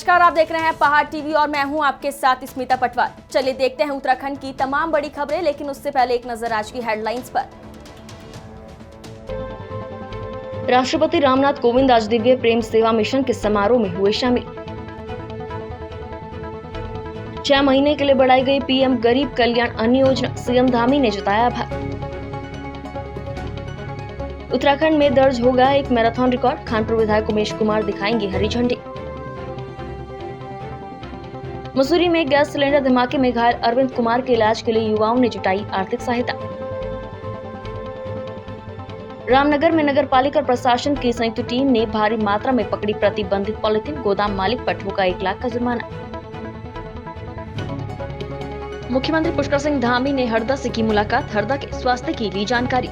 नमस्कार, आप देख रहे हैं पहाड़ टीवी और मैं हूं आपके साथ स्मिता पटवार। चलिए देखते हैं उत्तराखंड की तमाम बड़ी खबरें, लेकिन उससे पहले एक नजर आज की हेडलाइंस पर। राष्ट्रपति रामनाथ कोविंद आज दिव्य प्रेम सेवा मिशन के समारोह में हुए शामिल। 6 महीने के लिए बढ़ाई गई पीएम गरीब कल्याण अन्न योजना, सीएम धामी ने जताया आभार। उत्तराखंड में दर्ज होगा एक मैराथन रिकॉर्ड, खानपुर विधायक उमेश कुमार दिखाएंगे हरी झंडी। मसूरी में गैस सिलेंडर धमाके में घायल अरविंद कुमार के इलाज के लिए युवाओं ने जुटाई आर्थिक सहायता। रामनगर में नगर पालिका और प्रशासन की संयुक्त टीम ने भारी मात्रा में पकड़ी प्रतिबंधित पॉलिथीन, गोदाम मालिक पर ठोका 1 लाख का जुर्माना। मुख्यमंत्री पुष्कर सिंह धामी ने हरदा से की मुलाकात, हरदा के स्वास्थ्य की ली जानकारी।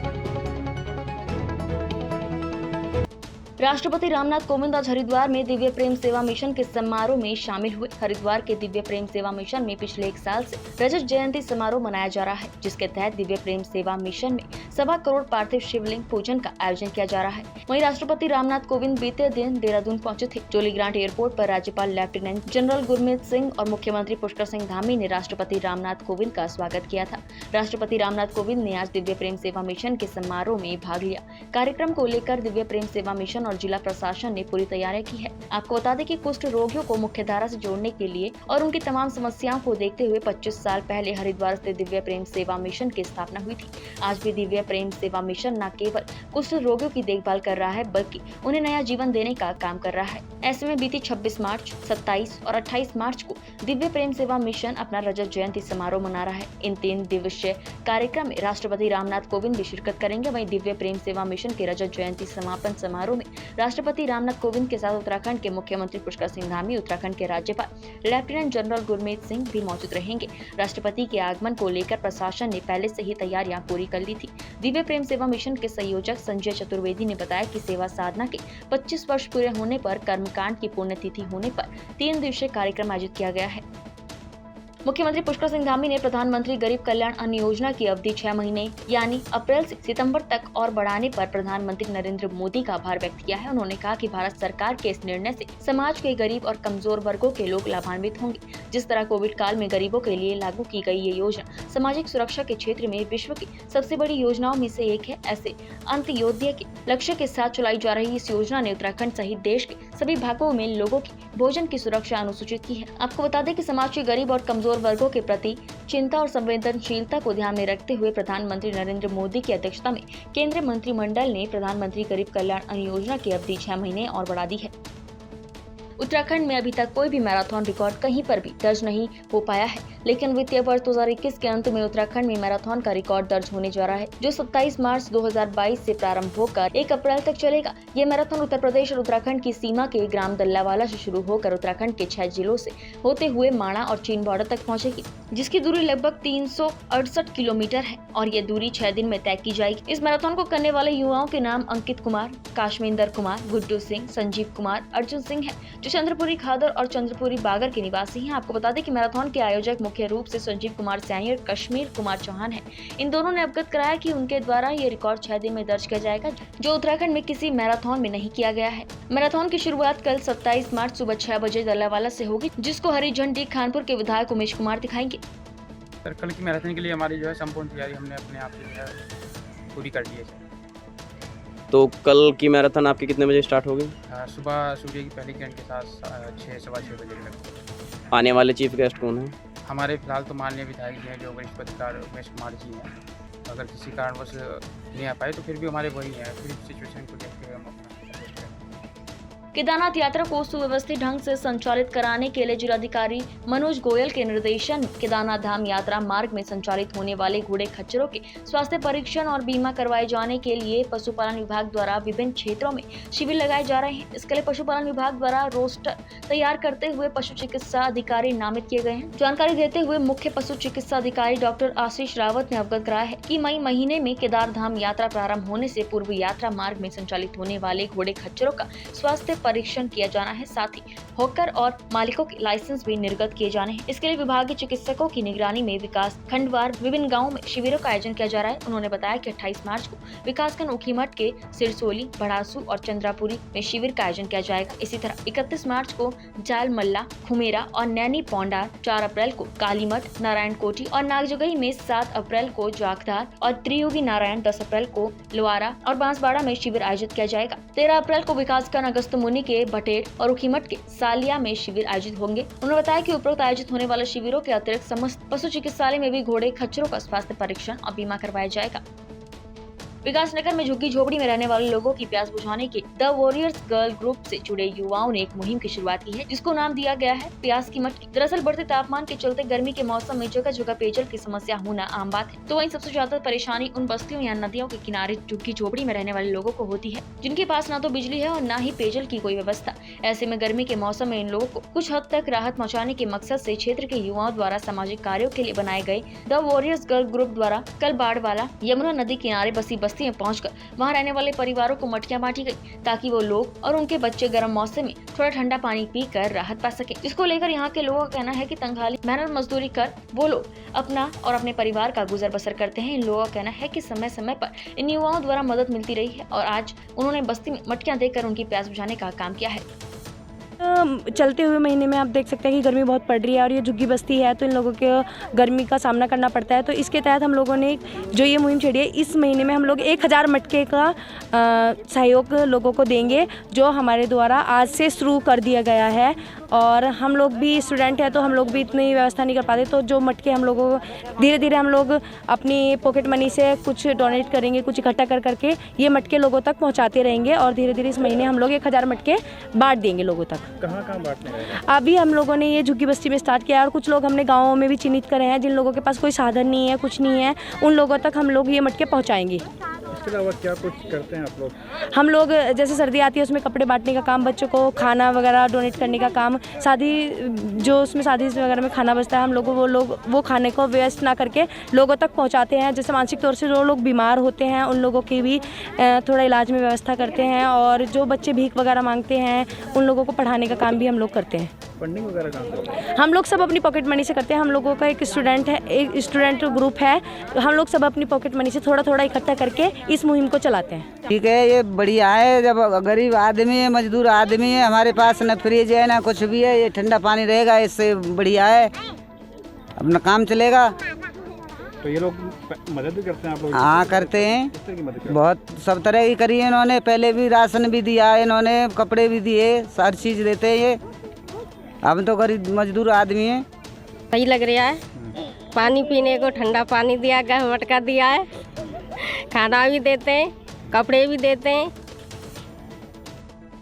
राष्ट्रपति रामनाथ कोविंद आज हरिद्वार में दिव्य प्रेम सेवा मिशन के समारोह में शामिल हुए। हरिद्वार के दिव्य प्रेम सेवा मिशन में पिछले 1 साल से रजत जयंती समारोह मनाया जा रहा है, जिसके तहत दिव्य प्रेम सेवा मिशन में 1.25 करोड़ पार्थिव शिवलिंग पूजन का आयोजन किया जा रहा है। वहीं राष्ट्रपति रामनाथ कोविंद बीते दिन देहरादून पहुंचे थे। जोलीग्रांट एयरपोर्ट पर राज्यपाल लेफ्टिनेंट जनरल गुरमीत सिंह और मुख्यमंत्री पुष्कर सिंह धामी ने राष्ट्रपति रामनाथ कोविंद का स्वागत किया था। राष्ट्रपति रामनाथ कोविंद ने आज दिव्य प्रेम सेवा मिशन के समारोह में भाग लिया। कार्यक्रम को लेकर दिव्य प्रेम सेवा मिशन और जिला प्रशासन ने पूरी तैयारी की है। आपको बता दें कि कुष्ठ रोगियों को मुख्य धारा से जोड़ने के लिए और उनकी तमाम समस्याओं को देखते हुए 25 साल पहले हरिद्वार स्थित दिव्य प्रेम सेवा मिशन की स्थापना हुई थी। आज भी दिव्य प्रेम सेवा मिशन न केवल कुष्ठ रोगियों की देखभाल कर रहा है, बल्कि उन्हें नया जीवन देने का काम कर रहा है। ऐसे में बीती 26 मार्च, 27 और 28 मार्च को दिव्य प्रेम सेवा मिशन अपना रजत जयंती समारोह मना रहा है। इन 3 दिवसीय कार्यक्रम में राष्ट्रपति रामनाथ कोविंद भी शिरकत करेंगे। वहीं दिव्य प्रेम सेवा मिशन के रजत जयंती समापन समारोह में राष्ट्रपति रामनाथ कोविंद के साथ उत्तराखंड के मुख्यमंत्री पुष्कर सिंह धामी, उत्तराखंड के राज्यपाल लेफ्टिनेंट जनरल गुरमीत सिंह भी मौजूद रहेंगे। राष्ट्रपति के आगमन को लेकर प्रशासन ने पहले से ही तैयारियां पूरी कर ली थी। दिव्य प्रेम सेवा मिशन के संयोजक संजय चतुर्वेदी ने बताया कि सेवा साधना के 25 वर्ष पूरे होने पर, कर्मकांड की पुण्यतिथि होने पर 3 दिवसीय कार्यक्रम आयोजित किया गया है। मुख्यमंत्री पुष्कर सिंह धामी ने प्रधानमंत्री गरीब कल्याण अन्न योजना की अवधि 6 महीने यानी अप्रैल से सितंबर तक और बढ़ाने पर प्रधानमंत्री नरेंद्र मोदी का आभार व्यक्त किया है। उन्होंने कहा कि भारत सरकार के इस निर्णय से समाज के गरीब और कमजोर वर्गों के लोग लाभान्वित होंगे। जिस तरह कोविड काल में गरीबों के लिए लागू की गई ये योजना सामाजिक सुरक्षा के क्षेत्र में विश्व की सबसे बड़ी योजनाओं में से एक है। ऐसे अंत्योदय के लक्ष्य के साथ चलाई जा रही इस योजना ने उत्तराखंड सहित देश के सभी भागों में लोगों की भोजन की सुरक्षा अनुसूचित की है। आपको बता दें कि समाज के गरीब और कमजोर वर्गों के प्रति चिंता और संवेदनशीलता को ध्यान में रखते हुए प्रधानमंत्री नरेंद्र मोदी की अध्यक्षता में केंद्रीय मंत्रिमंडल ने प्रधानमंत्री गरीब कल्याण अन्न योजना की अवधि 6 महीने और बढ़ा दी है। उत्तराखंड में अभी तक कोई भी मैराथन रिकॉर्ड कहीं पर भी दर्ज नहीं हो पाया है, लेकिन वित्तीय वर्ष 2021 के अंत में उत्तराखंड में मैराथन का रिकॉर्ड दर्ज होने जा रहा है, जो 27 मार्च 2022 से प्रारंभ होकर 1 अप्रैल तक चलेगा। ये मैराथन उत्तर प्रदेश और उत्तराखंड की सीमा के ग्राम दल्लावाला से शुरू होकर उत्तराखंड के 6 जिलों से होते हुए माणा और चीन बॉर्डर तक पहुंचेगी, जिसकी दूरी लगभग 368 किलोमीटर है और ये दूरी 6 दिन में तय की जाएगी। इस मैराथन को करने वाले युवाओं के नाम अंकित कुमार, काश्मीर कुमार, गुड्डू सिंह, संजीव कुमार, अर्जुन सिंह है, चंद्रपुरी खादर और चंद्रपुरी बागर के निवासी हैं। आपको बता दें कि मैराथन के आयोजक मुख्य रूप से संजीव कुमार सैनी और कश्मीर कुमार चौहान हैं। इन दोनों ने अवगत कराया कि उनके द्वारा ये रिकॉर्ड 6 दिन में दर्ज किया जाएगा, जो उत्तराखंड में किसी मैराथन में नहीं किया गया है। मैराथन की शुरुआत कल 27 मार्च सुबह 6 बजे दल्लावाला से होगी, जिसको हरी झंडी खानपुर के विधायक उमेश कुमार दिखाएंगे। कल की मैराथन के लिए हमारी जो है संपूर्ण तैयारी हमने अपने आप से पूरी कर ली है। तो कल की मैराथन आपकी कितने बजे स्टार्ट होगी? सुबह सूर्य की पहली किरण के साथ 6 सवा 6 बजे तक। आने वाले चीफ गेस्ट कौन हैं? हमारे फिलहाल तो माननीय विधायक जी हैं, जो वरिष्ठ पत्रकार उमेश कुमार जी हैं। अगर किसी कारणवश नहीं आ पाए तो फिर भी हमारे वही हैं, फिर सिचुएशन को देखते हुए हम अपना केदारनाथ यात्रा को सुव्यवस्थित ढंग से संचालित कराने के लिए जिलाधिकारी मनोज गोयल के निर्देशन में केदारनाथ धाम यात्रा मार्ग में संचालित होने वाले घोड़े खच्चरों के स्वास्थ्य परीक्षण और बीमा करवाए जाने के लिए पशुपालन विभाग द्वारा विभिन्न क्षेत्रों में शिविर लगाए जा रहे हैं। इसके लिए पशुपालन विभाग द्वारा रोस्टर तैयार करते हुए पशु चिकित्सा अधिकारी नामित किए गए हैं। जानकारी देते हुए मुख्य पशु चिकित्सा अधिकारी डॉक्टर आशीष रावत ने अवगत कराया है कि मई महीने में केदार धाम यात्रा प्रारंभ होने से पूर्व यात्रा मार्ग में संचालित होने वाले घोड़े खच्चरों का स्वास्थ्य परीक्षण किया जाना है। साथ ही हॉकर और मालिकों के लाइसेंस भी निर्गत किए जाने हैं। इसके लिए विभागीय चिकित्सकों की निगरानी में विकास खंडवार विभिन्न गाँव में शिविरों का आयोजन किया जा रहा है। उन्होंने बताया कि 28 मार्च को विकासखंड ऊखीमठ के सिरसोली, बढ़ासू और चंद्रापुरी में शिविर का आयोजन किया जाएगा। इसी तरह 31 मार्च को जाल मल्ला, खुमेरा और नैनी पौंडार, 4 अप्रैल को कालीमठ, नारायण कोटी और नागजोगई में, 7 अप्रैल को जाखदार और त्रियोगी नारायण, 10 अप्रैल को लोहारा और बांसवाड़ा में शिविर आयोजित किया जाएगा। 13 अप्रैल को विकासखंड अगस्त मुनि के बटेर और ऊखीमठ के सालिया में शिविर आयोजित होंगे। उन्होंने बताया कि उपरोक्त आयोजित होने वाले शिविरों के अतिरिक्त समस्त पशु चिकित्सालय में भी घोड़े, खच्चरों का स्वास्थ्य परीक्षण और बीमा करवाया जाएगा। विकासनगर में झुग्गी झोपड़ी में रहने वाले लोगों की प्यास बुझाने के द वॉरियर्स गर्ल ग्रुप से जुड़े युवाओं ने एक मुहिम की शुरुआत की है, जिसको नाम दिया गया है प्यास की मटकी। दरअसल बढ़ते तापमान के चलते गर्मी के मौसम में जगह जगह पेयजल की समस्या होना आम बात है। तो वहीं सबसे ज्यादा परेशानी उन बस्तियों या नदियों के किनारे झुग्गी झोपड़ी में रहने वाले लोगों को होती है, जिनके पास न तो बिजली है और न ही पेयजल की कोई व्यवस्था। ऐसे में गर्मी के मौसम में इन लोगों को कुछ हद तक राहत पहुँचाने के मकसद से क्षेत्र के युवाओं द्वारा सामाजिक कार्यों के लिए बनाए गए द वॉरियर्स गर्ल ग्रुप द्वारा कल बाड़वाला यमुना नदी किनारे बसी बस्ती में पहुँचकर वहां रहने वाले परिवारों को मटकियां बांटी गई, ताकि वो लोग और उनके बच्चे गर्म मौसम में थोड़ा ठंडा पानी पीकर राहत पा सके। जिसको लेकर यहाँ के लोगों का कहना है कि तंगहाली मेहनत मजदूरी कर वो लोग अपना और अपने परिवार का गुजर बसर करते हैं। इन लोगों का कहना है कि समय समय पर इन युवाओं द्वारा मदद मिलती रही है और आज उन्होंने बस्ती में मटकियां देकर उनकी प्यास बुझाने का काम किया है। चलते हुए महीने में आप देख सकते हैं कि गर्मी बहुत पड़ रही है और ये झुग्गी बस्ती है, तो इन लोगों के गर्मी का सामना करना पड़ता है। तो इसके तहत हम लोगों ने जो ये मुहिम छेड़ी है, इस महीने में हम लोग 1000 मटके का सहयोग लोगों को देंगे, जो हमारे द्वारा आज से शुरू कर दिया गया है। और हम लोग भी स्टूडेंट हैं, तो हम लोग भी इतनी व्यवस्था नहीं कर पाते, तो जो मटके हम लोगों को धीरे धीरे हम लोग अपनी पॉकेट मनी से कुछ डोनेट करेंगे, कुछ इकट्ठा कर करके ये मटके लोगों तक पहुंचाते रहेंगे और धीरे धीरे इस महीने हम लोग 1000 मटके बांट देंगे लोगों तक। कहाँ बांटने गए? अभी हम लोगों ने ये झुग्गी बस्ती में स्टार्ट किया और कुछ लोग हमने गाँवों में भी चिन्हित करे हैं, जिन लोगों के पास कोई साधन नहीं है, कुछ नहीं है, उन लोगों तक हम लोग ये मटके पहुँचाएंगे। इसके अलावा क्या कुछ करते हैं आप लोग? हम लोग जैसे सर्दी आती है उसमें कपड़े बांटने का काम, बच्चों को खाना वगैरह डोनेट करने का काम, शादी जो उसमें शादी वगैरह में खाना बचता है, हम लोग वो खाने को वेस्ट ना करके लोगों तक पहुंचाते हैं। जैसे मानसिक तौर से जो लोग बीमार होते हैं उन लोगों की भी थोड़ा इलाज में व्यवस्था करते हैं, और जो बच्चे भीख वगैरह मांगते हैं उन लोगों को पढ़ाने का काम भी हम लोग करते हैं। फंडिंग वगैरह कहाँ करते हैं? हम लोग सब अपनी पॉकेट मनी से करते हैं। हम लोगों का एक स्टूडेंट ग्रुप है, हम लोग सब अपनी पॉकेट मनी से थोड़ा थोड़ा इकट्ठा करके इस मुहिम को चलाते हैं। ठीक है, ये बढ़िया है। जब गरीब आदमी है, मजदूर आदमी है, हमारे पास न फ्रिज है ना कुछ भी है, ये ठंडा पानी रहेगा, इससे बढ़िया है, अपना काम चलेगा। तो ये लोग मदद भी करते हैं आप लोग? हाँ, करते हैं, किस तरह की मदद करते हैं? बहुत सब तरह की करी है इन्होंने। पहले भी राशन भी दिया है इन्होंने, कपड़े भी दिए, सारी चीज़ देते हैं ये। हम तो गरीब मजदूर आदमी हैं। सही लग रहा है, पानी पीने को ठंडा पानी दिया गया, मटका दिया है, खाना भी देते हैं, कपड़े भी देते हैं।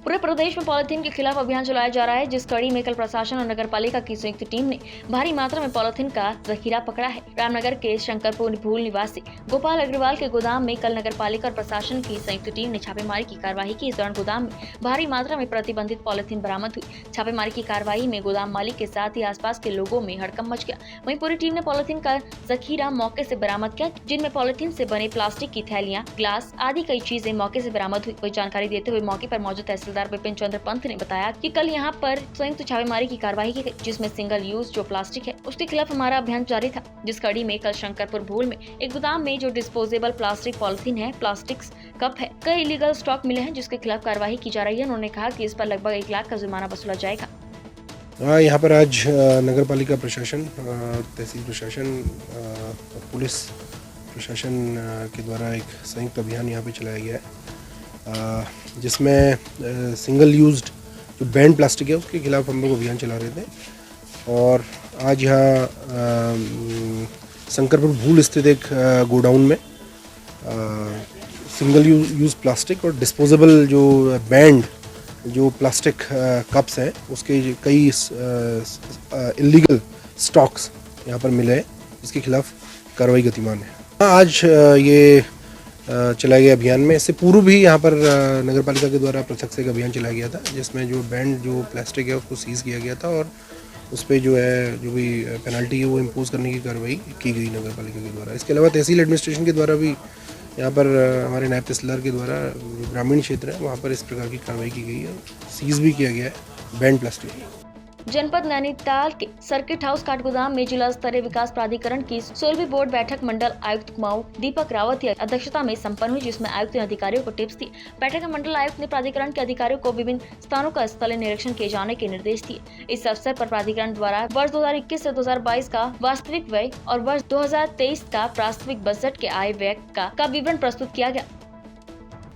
पूरे प्रदेश में पॉलिथीन के खिलाफ अभियान चलाया जा रहा है, जिस कड़ी में कल प्रशासन और नगरपालिका की संयुक्त टीम ने भारी मात्रा में पॉलिथीन का जखीरा पकड़ा है। रामनगर के शंकरपुर भूल निवासी गोपाल अग्रवाल के गोदाम में कल नगरपालिका और प्रशासन की संयुक्त टीम ने छापेमारी की कार्रवाई की। इस दौरान गोदाम में भारी मात्रा में प्रतिबंधित पॉलिथीन बरामद हुई। छापेमारी की कार्रवाई में गोदाम मालिक के साथ ही आसपास के लोगों में हड़कंप मच गया। वहीं पूरी टीम ने पॉलिथीन का जखीरा मौके से बरामद किया, जिनमें पॉलिथीन से बने प्लास्टिक की थैलियां, ग्लास आदि कई चीजें मौके से बरामद हुई। वही जानकारी देते हुए मौके पर मौजूद तहसीलदार विपिन चंद्र पंत ने बताया कि कल यहां पर संयुक्त छापेमारी की कार्रवाई की गई, जिसमें सिंगल यूज जो प्लास्टिक है उसके खिलाफ हमारा अभियान जारी था। जिस कड़ी में कल शंकरपुर भूल में एक गोदाम में जो डिस्पोजेबल प्लास्टिक पॉलिथीन है, प्लास्टिक कप है, कई इलीगल स्टॉक मिले हैं, जिसके खिलाफ कार्रवाई की जा रही है। उन्होंने कहा कि इस पर लगभग 1 लाख का जुर्माना वसूला जाएगा। यहाँ पर आज नगर पालिका प्रशासन, तहसील प्रशासन, पुलिस प्रशासन के द्वारा एक संयुक्त अभियान यहाँ पे चलाया गया है, जिसमें सिंगल यूज्ड जो बैंड प्लास्टिक है उसके खिलाफ हम लोग अभियान चला रहे थे। और आज यहाँ शंकरपुर भूल स्थित एक गोडाउन में सिंगल यूज प्लास्टिक और डिस्पोजेबल जो बैंड जो प्लास्टिक कप्स हैं उसके कई इलीगल स्टॉक्स यहाँ पर मिले हैं, जिसके खिलाफ कार्रवाई गतिमान है। आज ये चलाए गए अभियान में, इससे पूर्व भी यहाँ पर नगर पालिका के द्वारा पृथक से एक अभियान चलाया गया था, जिसमें जो बैंड जो प्लास्टिक है उसको सीज़ किया गया था और उस पर जो है जो भी पेनल्टी है वो इम्पोज करने की कार्रवाई की गई नगर पालिका के द्वारा। इसके अलावा तहसील एडमिनिस्ट्रेशन के द्वारा भी यहाँ पर हमारे नायब तहसीलदार के द्वारा ग्रामीण क्षेत्र है वहाँ पर इस प्रकार की कार्रवाई की गई है, सीज भी किया गया है बैंड प्लास्टिक। जनपद नैनीताल के सर्किट हाउस काठगोदाम में जिला स्तरीय विकास प्राधिकरण की 16वीं बोर्ड बैठक मंडल आयुक्त कुमाऊं दीपक रावत की अध्यक्षता में संपन्न हुई, जिसमें आयुक्त ने अधिकारियों को टिप्स दी। बैठक में मंडल आयुक्त ने प्राधिकरण के अधिकारियों को विभिन्न स्थानों का स्थलीय निरीक्षण किए जाने के निर्देश दिए। इस अवसर पर प्राधिकरण द्वारा वर्ष 2021 से 2022 का वास्तविक व्यय और वर्ष 2023 का प्राथमिक बजट के आय व्यय का विवरण प्रस्तुत किया गया।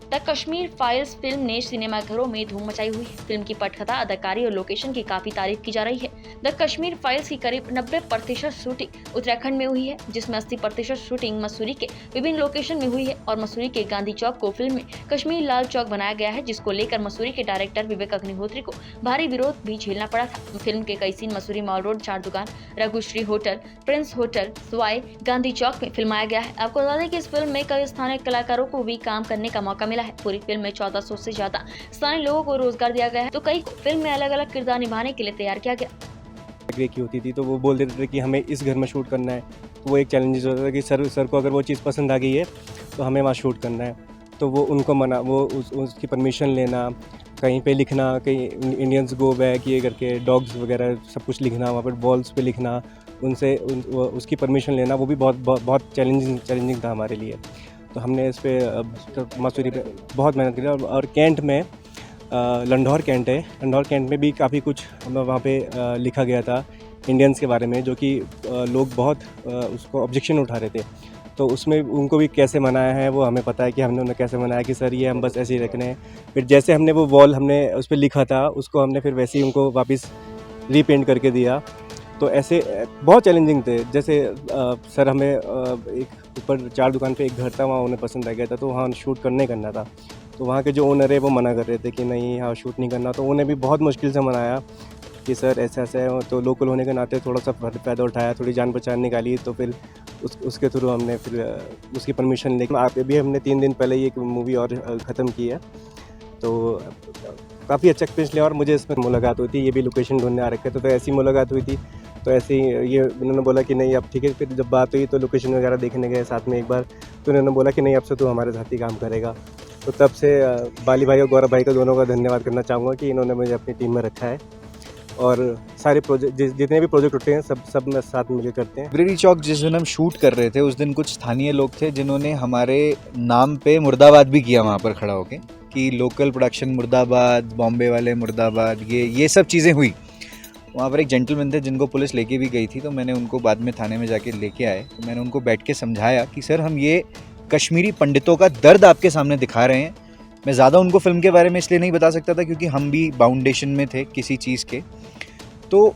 द कश्मीर फाइल्स फिल्म ने सिनेमाघरों में धूम मचाई हुई है। फिल्म की पटकथा, अदाकारी और लोकेशन की काफी तारीफ की जा रही है। द कश्मीर फाइल्स की करीब 90% शूटिंग उत्तराखंड में हुई है, जिसमें 80% शूटिंग मसूरी के विभिन्न लोकेशन में हुई है और मसूरी के गांधी चौक को फिल्म में कश्मीर लाल चौक बनाया गया है, जिसको लेकर मसूरी के डायरेक्टर विवेक अग्निहोत्री को भारी विरोध भी झेलना पड़ा था। फिल्म के कई सीन मसूरी मॉल रोड, चार दुकान, रघुश्री होटल, प्रिंस होटल, स्वाई, गांधी चौक में फिल्माया गया है। आपको बता दें कि इस फिल्म में कई स्थानीय कलाकारों को भी काम करने का मौका मिला है। पूरी फिल्म में 1400 से ज्यादा स्थानीय लोगों को रोजगार दिया गया है, तो कई को फिल्म में अलग अलग किरदार निभाने के लिए तैयार किया गया। की होती थी तो वो बोल देते थे कि हमें इस घर में शूट करना है, तो वो एक चैलेंजेस होता था कि सर को अगर वो चीज़ पसंद आ गई है तो हमें वहाँ शूट करना है, तो वो उनको मना वो उसकी परमिशन लेना, कहीं पे लिखना, कहीं इंडियंस गो बैक ये करके डॉग्स वगैरह सब कुछ लिखना, वहाँ पर वॉल्स पे लिखना, उनसे उसकी परमिशन लेना, वो भी बहुत चैलेंजिंग था हमारे लिए। तो हमने इस पर मसूरी पे बहुत मेहनत की और कैंट में लंढौर कैंट है, लंढौर कैंट में भी काफ़ी कुछ वहाँ पे लिखा गया था इंडियंस के बारे में, जो कि लोग बहुत उसको ऑब्जेक्शन उठा रहे थे। तो उसमें उनको भी कैसे मनाया है वो हमें पता है कि हमने उन्हें कैसे मनाया कि सर ये हम बस ऐसे ही रखने हैं। फिर जैसे हमने वो वॉल हमने उस पर लिखा था उसको हमने फिर वैसे ही उनको वापस रीपेंट करके दिया। तो ऐसे बहुत चैलेंजिंग थे। जैसे सर हमें एक ऊपर चार दुकान पे एक घर था, वहाँ उन्हें पसंद आ गया था, तो वहाँ शूट करना था। तो वहाँ के जो ओनर है वो मना कर रहे थे कि नहीं यहाँ शूट नहीं करना, तो उन्हें भी बहुत मुश्किल से मनाया कि सर ऐसा है। तो लोकल होने के नाते थोड़ा सा फ़ायदा उठाया, थोड़ी जान पहचान निकाली, तो फिर उसके थ्रू हमने फिर उसकी परमिशन लेकर आप भी हमने 3 दिन पहले ये मूवी और ख़त्म की है। तो काफ़ी अच्छा एक्सपीरियंस लिया और मुझे इसमें मुलाकात हुई थी, ये भी लोकेशन ढूंढने आ रखे थे, तो ऐसी मुलाकात हुई थी। तो ऐसे ही ये उन्होंने बोला कि नहीं अब ठीक है। फिर जब बात हुई तो लोकेशन वगैरह देखने गए साथ में एक बार, तो उन्होंने बोला कि नहीं अब से तू हमारे साथ ही काम करेगा। तो तब से बाली भाई और गौरव भाई को दोनों का धन्यवाद करना चाहूँगा कि इन्होंने मुझे अपनी टीम में रखा है। और सारे प्रोजेक्ट जितने भी प्रोजेक्ट होते हैं सब में साथ मिलकर करते हैं। लाइब्रेरी चौक जिस दिन हम शूट कर रहे थे उस दिन कुछ स्थानीय लोग थे जिन्होंने हमारे नाम पे मुर्दाबाद भी किया वहाँ पर खड़ा होके कि लोकल प्रोडक्शन मुर्दाबाद, बॉम्बे वाले मुर्दाबाद, ये सब चीज़ें हुई। वहाँ पर एक जेंटलमैन थे जिनको पुलिस लेके भी गई थी, तो मैंने उनको बाद में थाने में जाके लेके आए। तो मैंने उनको बैठ के समझाया कि सर हम ये कश्मीरी पंडितों का दर्द आपके सामने दिखा रहे हैं। मैं ज़्यादा उनको फिल्म के बारे में इसलिए नहीं बता सकता था क्योंकि हम भी बाउंडेशन में थे किसी चीज़ के। तो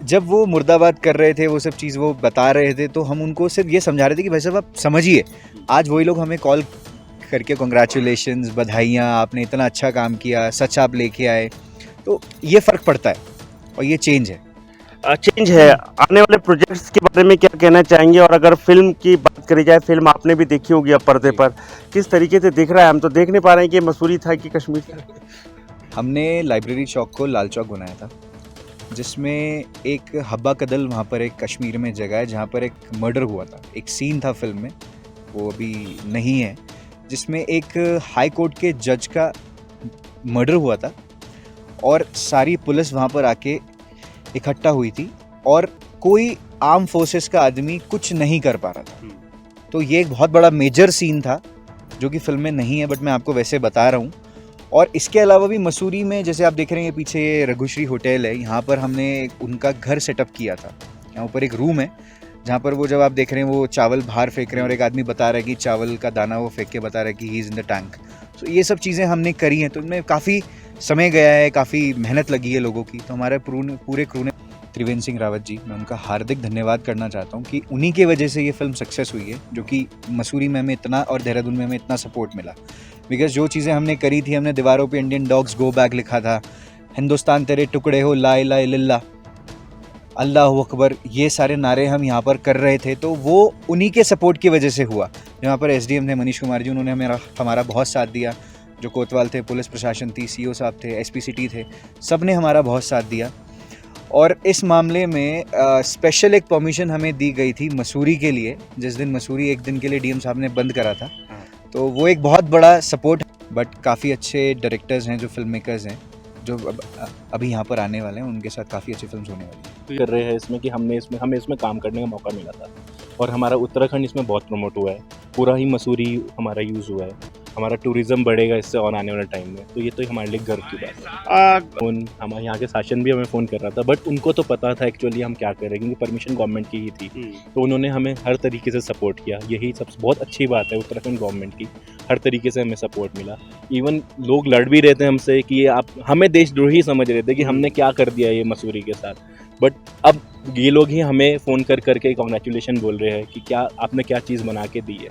जब वो मुर्दाबाद कर रहे थे, वो सब चीज़ वो बता रहे थे, तो हम उनको सिर्फ ये समझा रहे थे कि भाई साहब आप समझिए, आज वही लोग हमें कॉल करके कॉन्ग्रेचुलेशंस, बधाइयाँ, आपने इतना अच्छा काम किया, सच आप लेके आए। तो ये फ़र्क पड़ता है और ये चेंज है। आने वाले प्रोजेक्ट्स के बारे में क्या कहना चाहेंगे? और अगर फिल्म की बात करी जाए, फिल्म आपने भी देखी होगी अब पर्दे पर, किस तरीके से दिख रहा है? हम तो देख नहीं पा रहे हैं कि मसूरी था कि कश्मीर था। हमने लाइब्रेरी चौक को लाल चौक बनाया था, जिसमें एक हब्बा कदल वहाँ पर एक कश्मीर में जगह है जहाँ पर एक मर्डर हुआ था। एक सीन था फिल्म में, वो अभी नहीं है, जिसमें एक हाई कोर्ट के जज का मर्डर हुआ था और सारी पुलिस वहाँ पर आके इकट्ठा हुई थी और कोई आर्म फोर्सेस का आदमी कुछ नहीं कर पा रहा था। तो ये एक बहुत बड़ा मेजर सीन था जो कि फिल्म में नहीं है, बट मैं आपको वैसे बता रहा हूँ। और इसके अलावा भी मसूरी में जैसे आप देख रहे हैं पीछे ये रघुश्री होटल है, यहाँ पर हमने उनका घर सेटअप किया था। यहाँ ऊपर एक रूम है जहाँ पर वो, जब आप देख रहे हैं वो चावल बाहर फेंक रहे हैं और एक आदमी बता रहा है कि चावल का दाना वो फेंक के बता रहा है कि he is in the tank. तो ये सब चीज़ें हमने करी हैं, तो इनमें काफ़ी समय गया है, काफ़ी मेहनत लगी है लोगों की। तो हमारे पूरे क्रू ने, त्रिवेंद्र सिंह रावत जी, मैं उनका हार्दिक धन्यवाद करना चाहता हूँ कि उन्हीं के वजह से ये फिल्म सक्सेस हुई है, जो कि मसूरी में हमें इतना और देहरादून में हमें इतना सपोर्ट मिला। बिकॉज जो चीज़ें हमने करी थी, हमने दीवारों पे इंडियन डॉग्स गो बैक लिखा था, हिंदुस्तान तेरे टुकड़े हो, ला इलाहा इल्लल्लाह, अल्लाह अकबर, ये सारे नारे हम यहाँ पर कर रहे थे, तो वो उन्हीं के सपोर्ट की वजह से हुआ। यहाँ पर SDM थे मनीष कुमार जी, उन्होंने हमारा बहुत साथ दिया। जो कोतवाल थे, पुलिस प्रशासन थी, CO साहब थे, SPCT थे, सब ने हमारा बहुत साथ दिया। और इस मामले में स्पेशल एक परमिशन हमें दी गई थी मसूरी के लिए, जिस दिन मसूरी एक दिन के लिए DM साहब ने बंद करा था। तो वो एक बहुत बड़ा सपोर्ट। बट काफ़ी अच्छे डायरेक्टर्स हैं जो फिल्म मेकर्स हैं जो अभी यहाँ पर आने वाले हैं, उनके साथ काफ़ी अच्छी फिल्म्स होने वाली हैं। कर रहे हैं इसमें कि हमें इसमें काम करने का मौका मिला था और हमारा उत्तराखंड इसमें बहुत प्रमोट हुआ है, पूरा ही मसूरी हमारा यूज़ हुआ है, हमारा टूरिज़्म बढ़ेगा इससे और आने वाले टाइम में, तो ये तो हमारे लिए गर्व की बात है। हमारे यहाँ के शासन भी हमें फ़ोन कर रहा था, बट उनको तो पता था एक्चुअली हम क्या कर रहे हैं, क्योंकि परमिशन गवर्नमेंट की ही थी, तो उन्होंने हमें हर तरीके से सपोर्ट किया। यही सबसे बहुत अच्छी बात है उत्तराखंड गवर्नमेंट की, हर तरीके से हमें सपोर्ट मिला। इवन लोग लड़ भी रहे थे हमसे कि ये आप हमें देशद्रोही समझ रहे थे कि हमने क्या कर दिया ये मसूरी के साथ, बट अब ये लोग ही हमें फ़ोन करके कॉन्ग्रेचुलेशन बोल रहे हैं कि क्या आपने क्या चीज़ बना के दी है,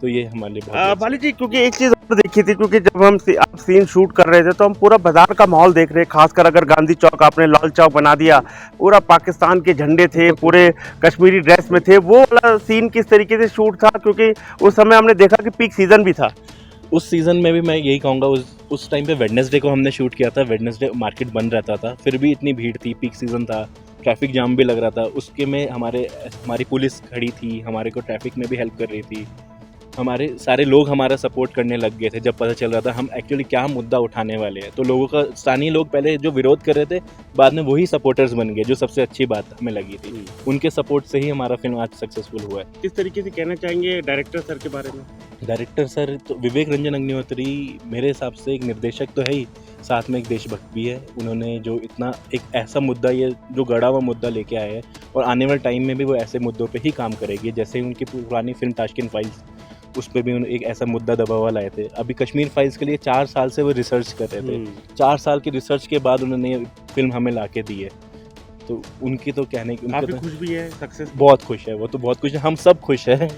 तो ये हमारे लिए बहुत बाली जी, क्योंकि एक चीज़ और देखी थी, क्योंकि जब हम आप सीन शूट कर रहे थे तो हम पूरा बाजार का माहौल देख रहे, खासकर अगर गांधी चौक आपने लाल चौक बना दिया, पूरा पाकिस्तान के झंडे थे, पूरे कश्मीरी ड्रेस में थे, वो वाला सीन किस तरीके से शूट था, क्योंकि उस समय हमने देखा कि पीक सीज़न भी था। उस सीज़न में भी मैं यही कहूँगा, उस टाइम पे वेडनेसडे को हमने शूट किया था, वेडनेसडे मार्केट बंद रहता था, फिर भी इतनी भीड़ थी, पीक सीज़न था, ट्रैफिक जाम भी लग रहा था, उसके में हमारी पुलिस खड़ी थी, हमारे को ट्रैफिक में भी हेल्प कर रही थी, हमारे सारे लोग हमारा सपोर्ट करने लग गए थे जब पता चल रहा था हम एक्चुअली क्या मुद्दा उठाने वाले हैं। तो लोगों का, स्थानीय लोग पहले जो विरोध कर रहे थे, बाद में वही सपोर्टर्स बन गए, जो सबसे अच्छी बात हमें लगी थी। उनके सपोर्ट से ही हमारा फिल्म आज सक्सेसफुल हुआ है। किस तरीके से कहना चाहेंगे डायरेक्टर सर के बारे में? डायरेक्टर सर तो विवेक रंजन अग्निहोत्री मेरे हिसाब से एक निर्देशक तो है ही, साथ में एक देशभक्त भी है। उन्होंने जो इतना एक ऐसा मुद्दा, ये जो गड़ा हुआ मुद्दा लेके आए हैं, और आने वाले टाइम में भी वो ऐसे मुद्दों पे ही काम करेगी। जैसे ही उनकी पुरानी फिल्म ताशकंद फाइल्स, उस पर भी उन्होंने एक ऐसा मुद्दा दबा हुआ लाए थे। अभी कश्मीर फाइल्स के लिए 4 साल से वो रिसर्च कर रहे थे, 4 साल की रिसर्च के बाद उन्होंने ये फिल्म हमें ला के दी है। तो उनकी तो कहने की, काफ़ी खुश भी है, सक्सेस बहुत खुश है, वो तो बहुत खुश है, हम सब खुश हैं।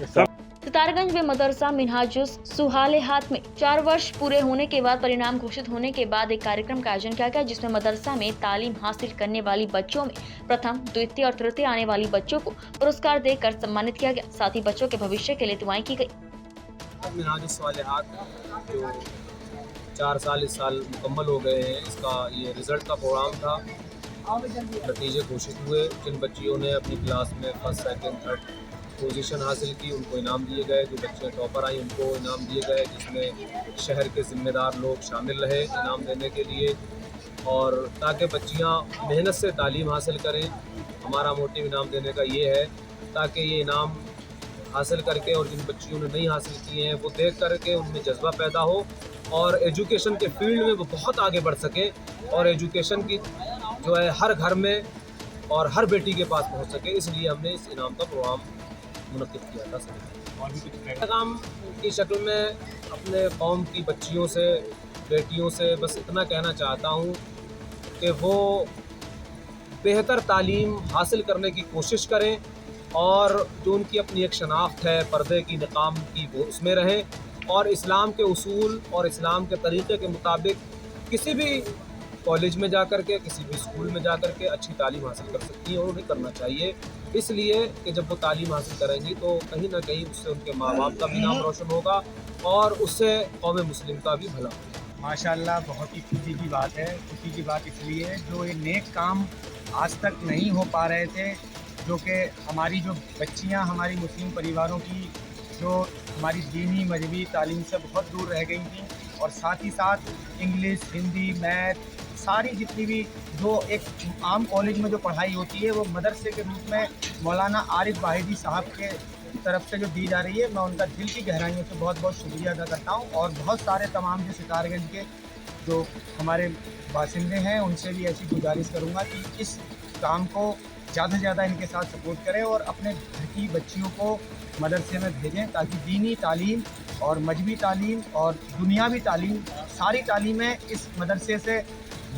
सितारगंज में मदरसा मिनहाजुस सुहालेहात में 4 वर्ष पूरे होने के बाद परिणाम घोषित होने के बाद एक कार्यक्रम का आयोजन किया गया, जिसमें मदरसा में तालीम हासिल करने वाली बच्चों में प्रथम, द्वितीय और तृतीय आने वाली बच्चों को पुरस्कार देकर सम्मानित किया गया। साथ ही बच्चों के भविष्य के लिए दुआएं की गई। मिनहाजुस सुहालेहात जो 4 साल इस साल मुकम्मल हो गए हैं, इसका ये रिज़ल्ट का प्रोग्राम था। नतीजे घोषित हुए। जिन बच्चियों ने अपनी क्लास में फर्स्ट, सेकंड, थर्ड पोजीशन हासिल की, उनको इनाम दिए गए। जो बच्चियाँ टॉपर आई, उनको इनाम दिए गए, जिसमें शहर के ज़िम्मेदार लोग शामिल रहे इनाम देने के लिए, और ताकि बच्चियाँ मेहनत से तालीम हासिल करें। हमारा मोटिव इनाम देने का ये है ताकि ये इनाम हासिल करके, और जिन बच्चियों ने नहीं हासिल किए हैं वो देख करके उनमें जज्बा पैदा हो और एजुकेशन के फील्ड में वो बहुत आगे बढ़ सके, और एजुकेशन की जो है हर घर में और हर बेटी के पास पहुंच सके। इसलिए हमने इस इनाम का प्रोग्राम मुनक्किद किया था। पैगाम की शक्ल में अपने कौम की बच्चियों से, बेटियों से बस इतना कहना चाहता हूँ कि वो बेहतर तालीम हासिल करने की कोशिश करें, और जो उनकी अपनी एक शनाख्त है पर्दे की, निकाम की, वो उसमें रहें, और इस्लाम के उसूल और इस्लाम के तरीक़े के मुताबिक किसी भी कॉलेज में जाकर के, किसी भी स्कूल में जाकर के अच्छी तालीम हासिल कर सकती हैं, और उन्हें करना चाहिए। इसलिए कि जब वो तालीम हासिल करेंगी तो कहीं ना कहीं उससे उनके माँ बाप का भी नाम रोशन होगा, और उससे कौम मुस्लिम का भी भला होगा। माशाल्लाह, बहुत ही खुशी की बात है। खुशी की बात इसलिए जो ये नेक काम आज तक नहीं हो पा रहे थे, जो कि हमारी जो बच्चियां हमारी मुस्लिम परिवारों की जो हमारी दीनी मजहबी तालीम से बहुत दूर रह गई थी, और साथ ही साथ इंग्लिश, हिंदी, मैथ, सारी जितनी भी जो एक आम कॉलेज में जो पढ़ाई होती है वो मदरसे के रूप में मौलाना आरिफ वाहिदी साहब के तरफ से जो दी जा रही है, मैं उनका दिल की गहराइयों से बहुत बहुत शुक्रिया अदा करता हूँ। और बहुत सारे तमाम जो सितारगंज के जो हमारे बासिंदे हैं उनसे भी ऐसी गुजारिश करूँगा कि इस काम को ज़्यादा से ज़्यादा इनके साथ सपोर्ट करें और अपने घर की बच्चियों को मदरसे में भेजें, ताकि दीनी तालीम और मजहबी तालीम और दुनियावी तालीम, सारी तालीमें इस मदरसे से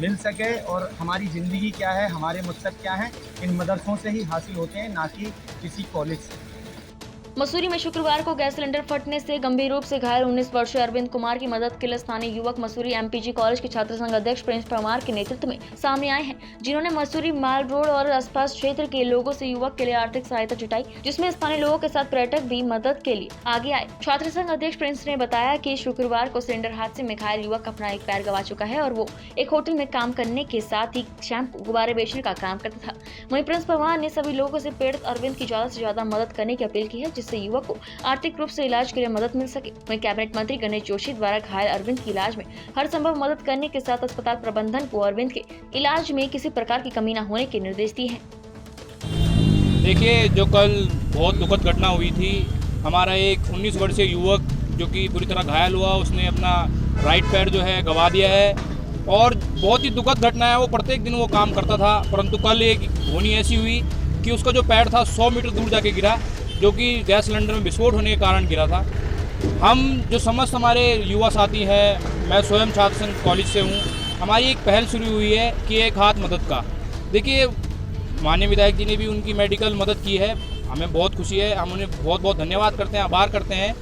मिल सके। और हमारी ज़िंदगी क्या है, हमारे मकसद क्या हैं, इन मदरसों से ही हासिल होते हैं, ना कि किसी कॉलेज से। मसूरी में शुक्रवार को गैस सिलेंडर फटने से गंभीर रूप से घायल 19 वर्षीय अरविंद कुमार की मदद के लिए स्थानीय युवक मसूरी एमपीजी कॉलेज के छात्र संघ अध्यक्ष प्रिंस परमार के नेतृत्व में सामने आए हैं, जिन्होंने मसूरी माल रोड और आसपास क्षेत्र के लोगों से युवक के लिए आर्थिक सहायता जुटाई, जिसमें स्थानीय लोगों के साथ पर्यटक भी मदद के लिए आगे आए। छात्र संघ अध्यक्ष प्रिंस ने बताया कि शुक्रवार को सिलेंडर हादसे में घायल युवक अपना एक पैर गंवा चुका है और वो एक होटल में काम करने के साथ ही शैम्पू, गुब्बारे बेचने का काम करता था। वहीं प्रिंस परमार ने सभी लोगों से पीड़ित अरविंद की ज्यादा से ज्यादा मदद करने की अपील की है, जिससे जिससे युवक को आर्थिक रूप से इलाज के लिए मदद मिल सके। वहीं कैबिनेट मंत्री गणेश जोशी द्वारा घायल अरविंद की इलाज में हर संभव मदद करने के साथ अस्पताल प्रबंधन को अरविंद के इलाज में किसी प्रकार की कमी न होने के निर्देश दिए हैं। देखिए, जो कल बहुत दुखद घटना हुई थी, हमारा एक 19 वर्षीय युवक जो कि पूरी तरह घायल हुआ, उसने अपना राइट पैर जो है गंवा दिया है और बहुत ही दुखद घटना है। वो प्रत्येक दिन वो काम करता था, परंतु कल एक होनी ऐसी हुई कि उसका जो पैर था 100 मीटर दूर जाके गिरा, जो कि गैस सिलेंडर में विस्फोट होने के कारण गिरा था। हम जो समस्त हमारे युवा साथी हैं, मैं स्वयं छात्र संघ कॉलेज से हूँ, हमारी एक पहल शुरू हुई है कि एक हाथ मदद का। देखिए, माननीय विधायक जी ने भी उनकी मेडिकल मदद की है, हमें बहुत खुशी है, हम उन्हें बहुत बहुत धन्यवाद करते हैं, आभार करते हैं।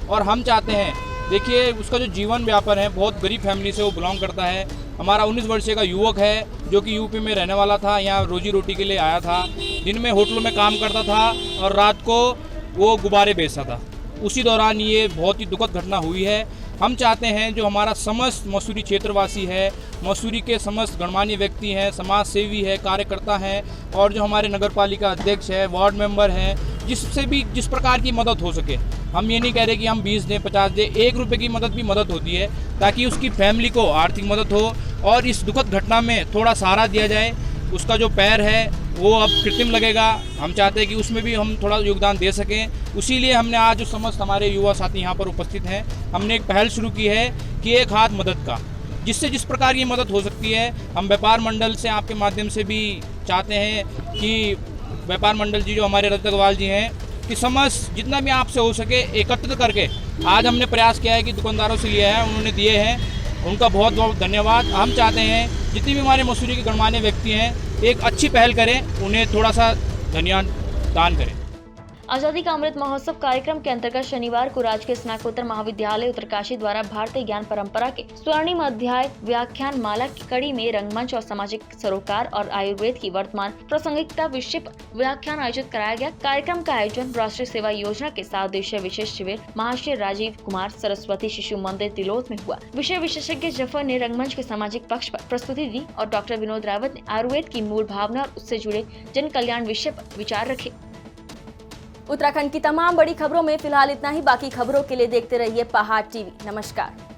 और हम चाहते हैं, देखिए उसका जो जीवन व्यापन है, बहुत गरीब फैमिली से वो बिलोंग करता है। हमारा 19 वर्षीय का युवक है जो कि यूपी में रहने वाला था, यहाँ रोजी रोटी के लिए आया था, दिन में होटलों में काम करता था और रात को वो गुब्बारे बेचता था। उसी दौरान ये बहुत ही दुखद घटना हुई है। हम चाहते हैं जो हमारा समस्त मसूरी क्षेत्रवासी है, मसूरी के समस्त गणमान्य व्यक्ति हैं, समाज सेवी है, कार्यकर्ता हैं और जो हमारे नगर पालिका अध्यक्ष है, वार्ड मेंबर हैं, जिससे भी जिस प्रकार की मदद हो सके, हम ये नहीं कह रहे कि हम 20 दें, 50 दें, 1 रुपये की मदद भी मदद होती है ताकि उसकी फैमिली को आर्थिक मदद हो और इस दुखद घटना में थोड़ा सहारा दिया जाए। उसका जो पैर है वो अब कृत्रिम लगेगा, हम चाहते हैं कि उसमें भी हम थोड़ा योगदान दे सकें। इसीलिए हमने आज जो समस्त हमारे युवा साथी यहाँ पर उपस्थित हैं, हमने एक पहल शुरू की है कि एक हाथ मदद का, जिससे जिस प्रकार की मदद हो सकती है। हम व्यापार मंडल से आपके माध्यम से भी चाहते हैं कि व्यापार मंडल जी जो हमारे रजत अग्रवाल जी हैं, कि समस्त जितना भी आपसे हो सके एकत्रित करके आज हमने प्रयास किया है कि दुकानदारों से लिया है, उन्होंने दिए हैं, उनका बहुत बहुत धन्यवाद। हम चाहते हैं जितनी भी हमारे मसूरी के गणमान्य व्यक्ति हैं एक अच्छी पहल करें, उन्हें थोड़ा सा धन्यवाद दान करें। आजादी का अमृत महोत्सव कार्यक्रम के अंतर्गत शनिवार को राजकीय स्नातकोत्तर महाविद्यालय उत्तरकाशी द्वारा भारतीय ज्ञान परंपरा के स्वर्णिम अध्याय व्याख्यान माला की कड़ी में रंगमंच और सामाजिक सरोकार और आयुर्वेद की वर्तमान प्रासंगिकता विषय पर व्याख्यान आयोजित कराया गया। कार्यक्रम का आयोजन राष्ट्रीय सेवा योजना के 7 दिवसीय विशेष शिविर महाशय राजीव कुमार सरस्वती शिशु मंदिर तिलोत में हुआ। विषय विशेषज्ञ जफर ने रंगमंच के सामाजिक पक्ष पर प्रस्तुति दी और डॉक्टर विनोद रावत ने आयुर्वेद की मूल भावना और उससे जुड़े जन कल्याण विषय पर विचार रखे। उत्तराखंड की तमाम बड़ी खबरों में फिलहाल इतना ही। बाकी खबरों के लिए देखते रहिए पहाड़ टीवी। नमस्कार।